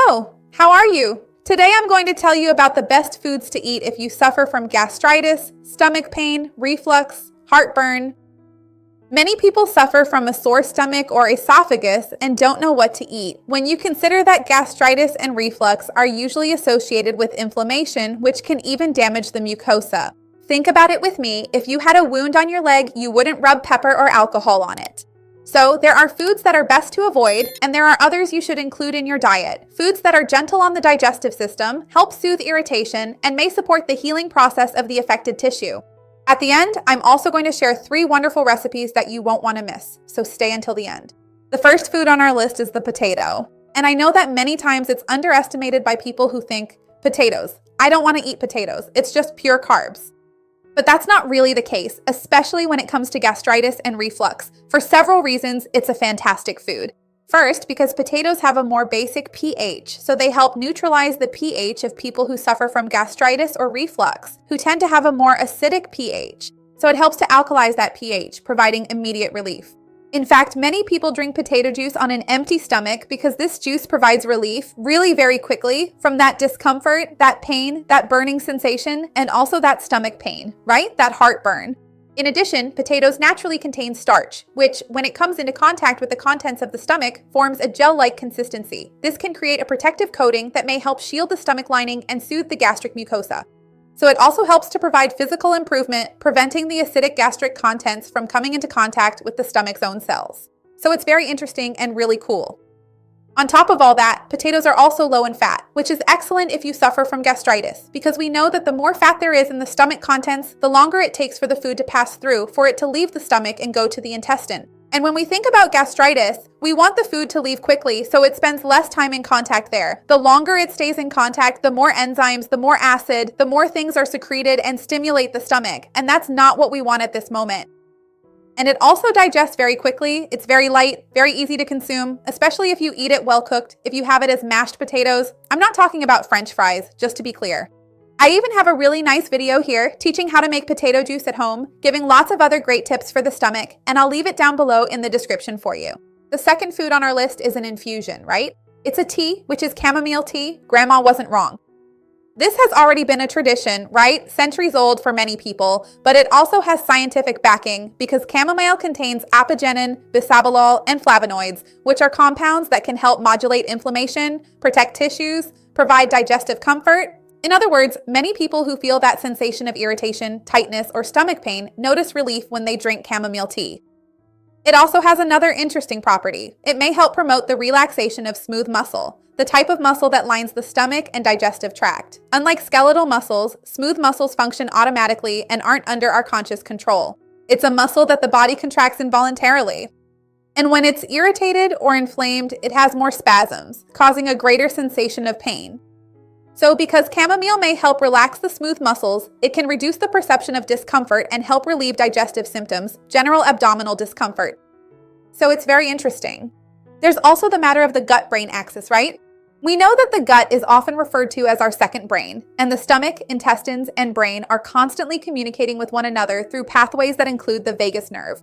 Hello, how are you? Today I'm going to tell you about the best foods to eat if you suffer from gastritis, stomach pain, reflux, heartburn. Many people suffer from a sore stomach or esophagus and don't know what to eat. When you consider that gastritis and reflux are usually associated with inflammation, which can even damage the mucosa. Think about it with me. If you had a wound on your leg, you wouldn't rub pepper or alcohol on it. So there are foods that are best to avoid, and there are others you should include in your diet. Foods that are gentle on the digestive system, help soothe irritation, and may support the healing process of the affected tissue. At the end, I'm also going to share 3 wonderful recipes that you won't want to miss, so stay until the end. The first food on our list is the potato. And I know that many times it's underestimated by people who think, potatoes, I don't want to eat potatoes, it's just pure carbs. But that's not really the case, especially when it comes to gastritis and reflux. For several reasons, it's a fantastic food. First, because potatoes have a more basic pH, so they help neutralize the pH of people who suffer from gastritis or reflux, who tend to have a more acidic pH. So it helps to alkalize that pH, providing immediate relief. In fact, many people drink potato juice on an empty stomach because this juice provides relief really very quickly from that discomfort, that pain, that burning sensation, and also that stomach pain, right? That heartburn. In addition, potatoes naturally contain starch, which, when it comes into contact with the contents of the stomach, forms a gel-like consistency. This can create a protective coating that may help shield the stomach lining and soothe the gastric mucosa. So it also helps to provide physical improvement, preventing the acidic gastric contents from coming into contact with the stomach's own cells. So it's very interesting and really cool. On top of all that, potatoes are also low in fat, which is excellent if you suffer from gastritis, because we know that the more fat there is in the stomach contents, the longer it takes for the food to pass through for it to leave the stomach and go to the intestine. And when we think about gastritis, we want the food to leave quickly so it spends less time in contact there. The longer it stays in contact, the more enzymes, the more acid, the more things are secreted and stimulate the stomach. And that's not what we want at this moment. And it also digests very quickly. It's very light, very easy to consume, especially if you eat it well cooked, if you have it as mashed potatoes. I'm not talking about French fries, just to be clear. I even have a really nice video here teaching how to make potato juice at home, giving lots of other great tips for the stomach, and I'll leave it down below in the description for you. The second food on our list is an infusion, right? It's a tea, which is chamomile tea. Grandma wasn't wrong. This has already been a tradition, right? Centuries old for many people, but it also has scientific backing because chamomile contains apigenin, bisabolol, and flavonoids, which are compounds that can help modulate inflammation, protect tissues, provide digestive comfort. In other words, many people who feel that sensation of irritation, tightness, or stomach pain notice relief when they drink chamomile tea. It also has another interesting property. It may help promote the relaxation of smooth muscle, the type of muscle that lines the stomach and digestive tract. Unlike skeletal muscles, smooth muscles function automatically and aren't under our conscious control. It's a muscle that the body contracts involuntarily. And when it's irritated or inflamed, it has more spasms, causing a greater sensation of pain. So because chamomile may help relax the smooth muscles, it can reduce the perception of discomfort and help relieve digestive symptoms, general abdominal discomfort. So it's very interesting. There's also the matter of the gut-brain axis, right? We know that the gut is often referred to as our second brain, and the stomach, intestines, and brain are constantly communicating with one another through pathways that include the vagus nerve.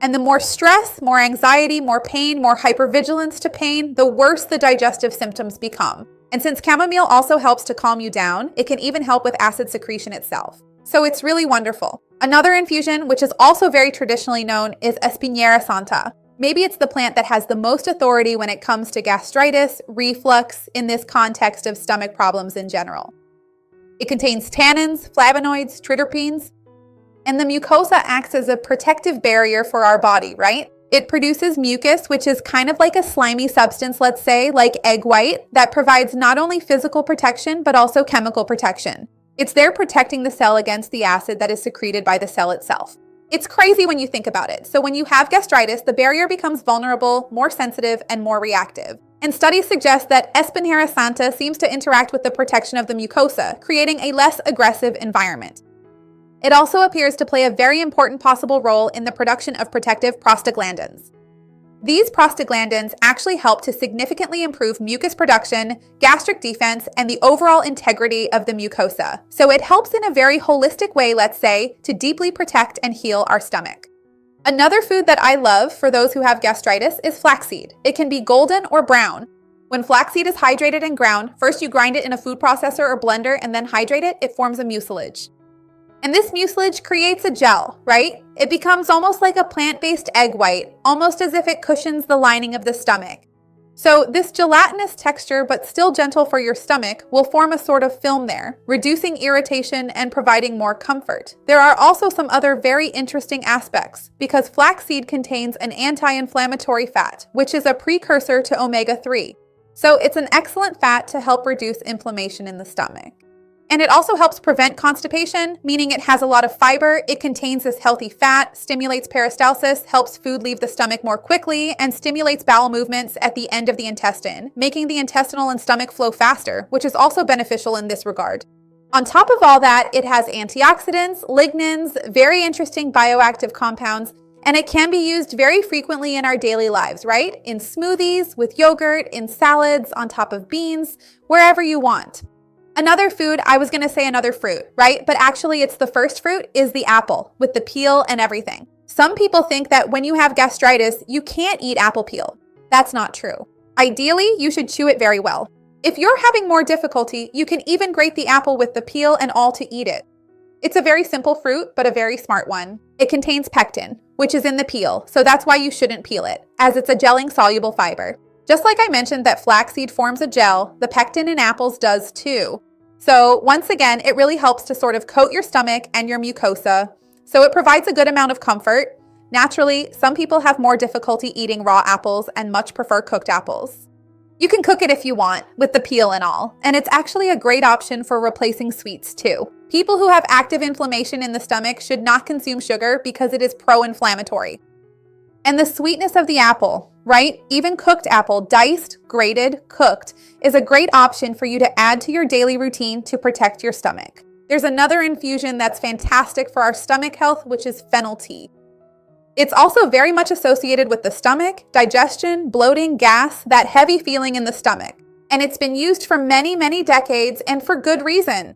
And the more stress, more anxiety, more pain, more hypervigilance to pain, the worse the digestive symptoms become. And since chamomile also helps to calm you down, it can even help with acid secretion itself. So it's really wonderful. Another infusion, which is also very traditionally known, is Spera Santa. Maybe it's the plant that has the most authority when it comes to gastritis, reflux, in this context of stomach problems in general. It contains tannins, flavonoids, triterpenes, and the mucosa acts as a protective barrier for our body, right? It produces mucus, which is kind of like a slimy substance, let's say, like egg white, that provides not only physical protection, but also chemical protection. It's there protecting the cell against the acid that is secreted by the cell itself. It's crazy when you think about it. So when you have gastritis, the barrier becomes vulnerable, more sensitive, and more reactive. And studies suggest that Spera Santa seems to interact with the protection of the mucosa, creating a less aggressive environment. It also appears to play a very important possible role in the production of protective prostaglandins. These prostaglandins actually help to significantly improve mucus production, gastric defense, and the overall integrity of the mucosa. So it helps in a very holistic way, let's say, to deeply protect and heal our stomach. Another food that I love for those who have gastritis is flaxseed. It can be golden or brown. When flaxseed is hydrated and ground, first you grind it in a food processor or blender and then hydrate it, it forms a mucilage. And this mucilage creates a gel, right? It becomes almost like a plant-based egg white, almost as if it cushions the lining of the stomach. So this gelatinous texture, but still gentle for your stomach, will form a sort of film there, reducing irritation and providing more comfort. There are also some other very interesting aspects, because flaxseed contains an anti-inflammatory fat, which is a precursor to omega-3. So it's an excellent fat to help reduce inflammation in the stomach. And it also helps prevent constipation, meaning it has a lot of fiber, it contains this healthy fat, stimulates peristalsis, helps food leave the stomach more quickly, and stimulates bowel movements at the end of the intestine, making the intestinal and stomach flow faster, which is also beneficial in this regard. On top of all that, it has antioxidants, lignans, very interesting bioactive compounds, and it can be used very frequently in our daily lives, right? In smoothies, with yogurt, in salads, on top of beans, wherever you want. Another food, I was gonna say another fruit, right? But actually it's the first fruit, is the apple, with the peel and everything. Some people think that when you have gastritis, you can't eat apple peel. That's not true. Ideally, you should chew it very well. If you're having more difficulty, you can even grate the apple with the peel and all to eat it. It's a very simple fruit, but a very smart one. It contains pectin, which is in the peel, so that's why you shouldn't peel it, as it's a gelling soluble fiber. Just like I mentioned that flaxseed forms a gel, the pectin in apples does too. So once again, it really helps to sort of coat your stomach and your mucosa, so it provides a good amount of comfort. Naturally, some people have more difficulty eating raw apples and much prefer cooked apples. You can cook it if you want, with the peel and all, and it's actually a great option for replacing sweets too. People who have active inflammation in the stomach should not consume sugar because it is pro-inflammatory. And the sweetness of the apple, right? Even cooked apple, diced, grated, cooked, is a great option for you to add to your daily routine to protect your stomach. There's another infusion that's fantastic for our stomach health, which is fennel tea. It's also very much associated with the stomach, digestion, bloating, gas, that heavy feeling in the stomach. And it's been used for many, many decades and for good reason.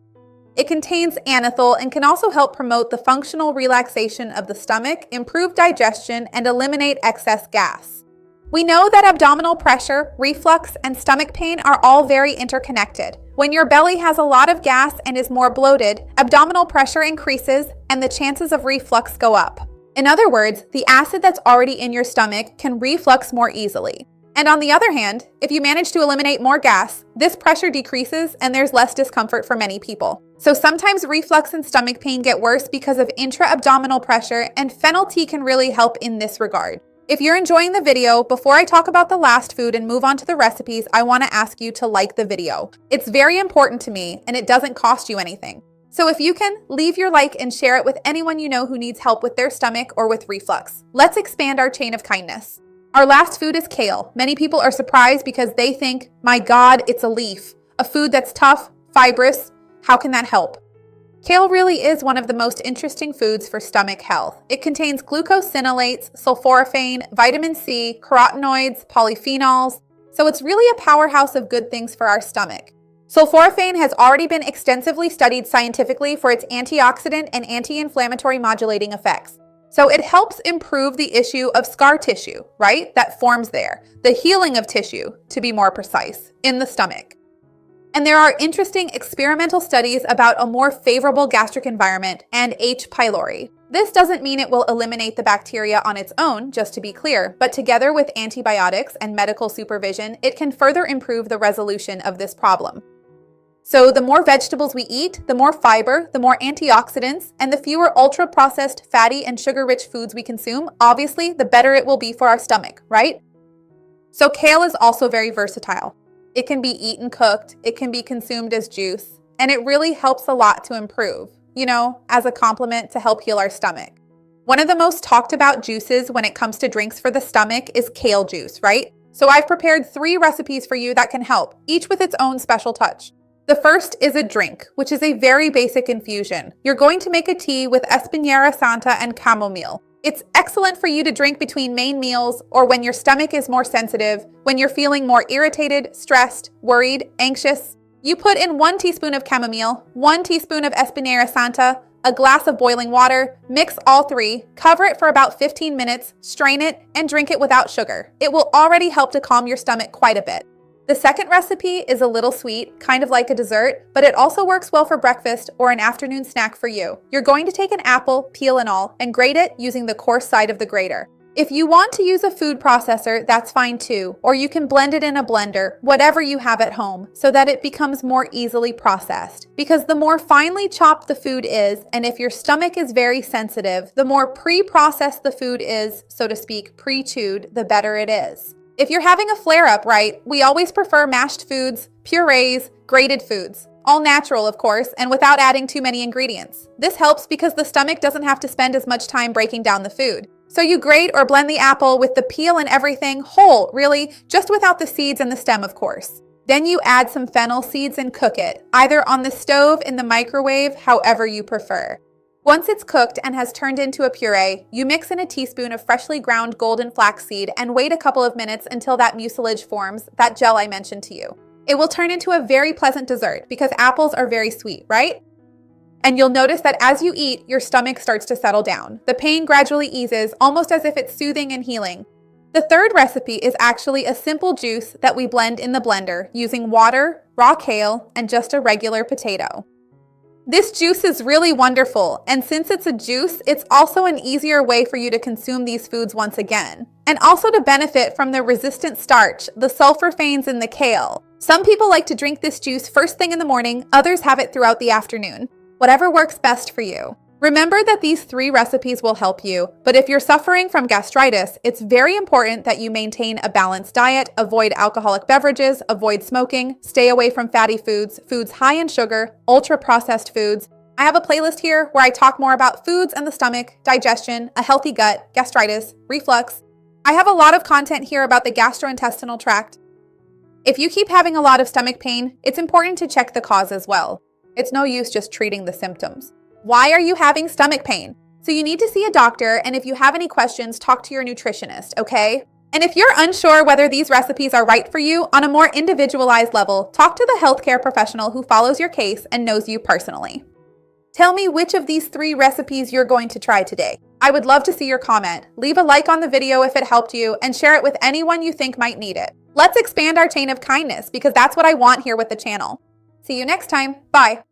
It contains anethol and can also help promote the functional relaxation of the stomach, improve digestion, and eliminate excess gas. We know that abdominal pressure, reflux, and stomach pain are all very interconnected. When your belly has a lot of gas and is more bloated, abdominal pressure increases and the chances of reflux go up. In other words, the acid that's already in your stomach can reflux more easily. And on the other hand, if you manage to eliminate more gas, this pressure decreases and there's less discomfort for many people. So sometimes reflux and stomach pain get worse because of intra-abdominal pressure, and fennel tea can really help in this regard. If you're enjoying the video, before I talk about the last food and move on to the recipes, I want to ask you to like the video. It's very important to me and it doesn't cost you anything. So if you can, leave your like and share it with anyone you know who needs help with their stomach or with reflux. Let's expand our chain of kindness. Our last food is kale. Many people are surprised because they think, my God, it's a leaf. A food that's tough, fibrous, how can that help? Kale really is one of the most interesting foods for stomach health. It contains glucosinolates, sulforaphane, vitamin C, carotenoids, polyphenols, so it's really a powerhouse of good things for our stomach. Sulforaphane has already been extensively studied scientifically for its antioxidant and anti-inflammatory modulating effects. So it helps improve the issue of scar tissue, right? That forms there. The healing of tissue, to be more precise, in the stomach. And there are interesting experimental studies about a more favorable gastric environment and H. pylori. This doesn't mean it will eliminate the bacteria on its own, just to be clear, but together with antibiotics and medical supervision, it can further improve the resolution of this problem. So the more vegetables we eat, the more fiber, the more antioxidants, and the fewer ultra-processed fatty and sugar-rich foods we consume, obviously, the better it will be for our stomach, right? So kale is also very versatile. It can be eaten cooked, it can be consumed as juice, and it really helps a lot to improve, as a complement to help heal our stomach. One of the most talked about juices when it comes to drinks for the stomach is kale juice, right? So I've prepared 3 recipes for you that can help, each with its own special touch. The first is a drink, which is a very basic infusion. You're going to make a tea with Spera Santa and Chamomile. It's excellent for you to drink between main meals or when your stomach is more sensitive, when you're feeling more irritated, stressed, worried, anxious. You put in 1 teaspoon of chamomile, 1 teaspoon of Spera Santa, a glass of boiling water, mix all 3, cover it for about 15 minutes, strain it, and drink it without sugar. It will already help to calm your stomach quite a bit. The second recipe is a little sweet, kind of like a dessert, but it also works well for breakfast or an afternoon snack for you. You're going to take an apple, peel and all, and grate it using the coarse side of the grater. If you want to use a food processor, that's fine too, or you can blend it in a blender, whatever you have at home, so that it becomes more easily processed. Because the more finely chopped the food is, and if your stomach is very sensitive, the more pre-processed the food is, so to speak, pre-chewed, the better it is. If you're having a flare-up, right, we always prefer mashed foods, purees, grated foods. All natural, of course, and without adding too many ingredients. This helps because the stomach doesn't have to spend as much time breaking down the food. So you grate or blend the apple with the peel and everything whole, really, just without the seeds and the stem, of course. Then you add some fennel seeds and cook it, either on the stove, in the microwave, however you prefer. Once it's cooked and has turned into a puree, you mix in a teaspoon of freshly ground golden flaxseed and wait a couple of minutes until that mucilage forms, that gel I mentioned to you. It will turn into a very pleasant dessert because apples are very sweet, right? And you'll notice that as you eat, your stomach starts to settle down. The pain gradually eases, almost as if it's soothing and healing. The third recipe is actually a simple juice that we blend in the blender using water, raw kale, and just a regular potato. This juice is really wonderful, and since it's a juice, it's also an easier way for you to consume these foods once again. And also to benefit from the resistant starch, the sulforaphane in the kale. Some people like to drink this juice first thing in the morning, others have it throughout the afternoon. Whatever works best for you. Remember that these 3 recipes will help you, but if you're suffering from gastritis, it's very important that you maintain a balanced diet, avoid alcoholic beverages, avoid smoking, stay away from fatty foods, foods high in sugar, ultra-processed foods. I have a playlist here where I talk more about foods and the stomach, digestion, a healthy gut, gastritis, reflux. I have a lot of content here about the gastrointestinal tract. If you keep having a lot of stomach pain, it's important to check the cause as well. It's no use just treating the symptoms. Why are you having stomach pain? So you need to see a doctor, and if you have any questions, talk to your nutritionist, okay? And if you're unsure whether these recipes are right for you on a more individualized level, talk to the healthcare professional who follows your case and knows you personally. Tell me which of these 3 recipes you're going to try today. I would love to see your comment. Leave a like on the video if it helped you, and share it with anyone you think might need it. Let's expand our chain of kindness, because that's what I want here with the channel. See you next time. Bye.